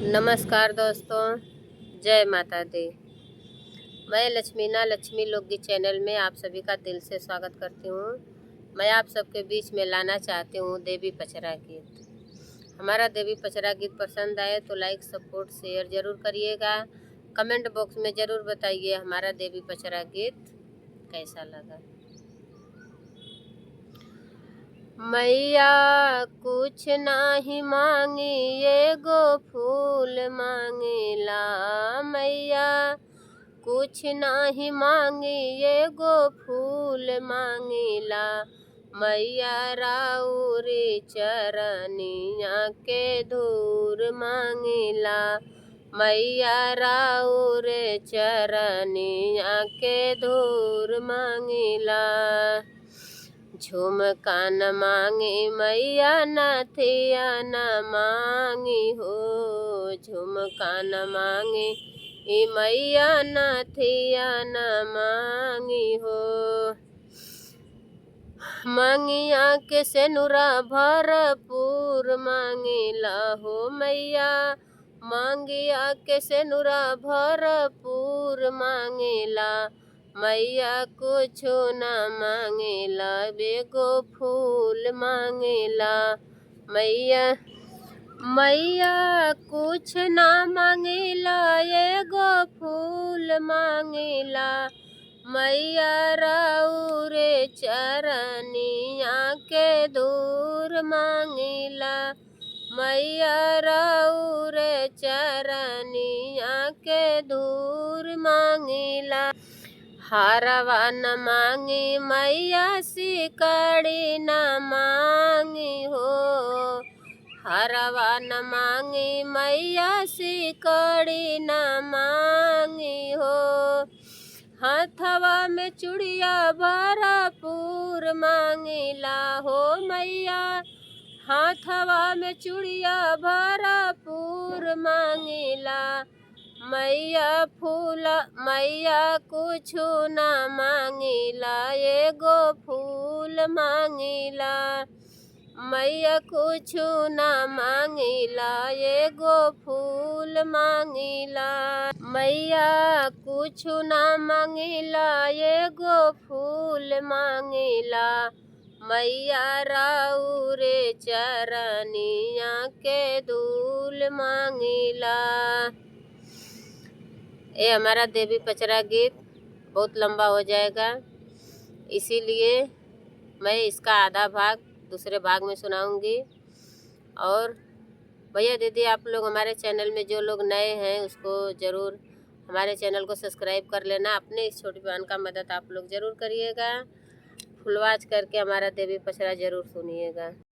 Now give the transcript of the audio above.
नमस्कार दोस्तों, जय माता दी। मैं लक्ष्मी लोकगीत चैनल में आप सभी का दिल से स्वागत करती हूँ। मैं आप सबके बीच में लाना चाहती हूँ देवी पचरा गीत। हमारा देवी पचरा गीत पसंद आए तो लाइक, सपोर्ट, शेयर ज़रूर करिएगा। कमेंट बॉक्स में ज़रूर बताइए हमारा देवी पचरा गीत कैसा लगा। मैया कुछ नाही मांगी एगो फूल मांगेला। मैया कुछ नाही मांगी एगो फूल मांगेला। मैया राउरी चरनिया के धूर मांगेला। मैया राउर चरनिया के धूर मांगेला। झुमका न मांगे मैया नथिया न मांगी हो। झुमका न मांगे मैया नथिया न मांगी हो। मांगिया के सेनुरा भरपूर मांगेला हो मैया। मांगिया के सेनुरा भरपूर मांगेला। मैया कुछो न मांगेला बेगो फूल मांगेला। मैया कुछ न मांगेला एगो फूल मांगेला। मैया राउरे चरनिया के धूर मांगेला। मैया राउरे चरनिया के धूर मांगेला। हारवा न मांगी मैया सिकड़ी न मांगी हो। हारवा न मांगी मैया सिकड़ी न मांगी हो। हाथवा में चूड़िया भरपूर मांगेला हो मैया। हाथवा में चूड़िया भरपूर मांगेला। मैया कुछु न मांगेला एगो फूल मांगेला। मैया कुछु न मांगेला एगो फूल मांगेला। मैया कुछु न मांगेला एगो फूल मांगेला। मैया राउरे चरनिया के धूल मांगेला। ये हमारा देवी पचरा गीत बहुत लंबा हो जाएगा, इसीलिए मैं इसका आधा भाग दूसरे भाग में सुनाऊंगी। और भैया दीदी आप लोग हमारे चैनल में जो लोग नए हैं उसको ज़रूर हमारे चैनल को सब्सक्राइब कर लेना। अपने इस छोटी बहन का मदद आप लोग ज़रूर करिएगा। फुलवाज करके हमारा देवी पचरा ज़रूर सुनिएगा।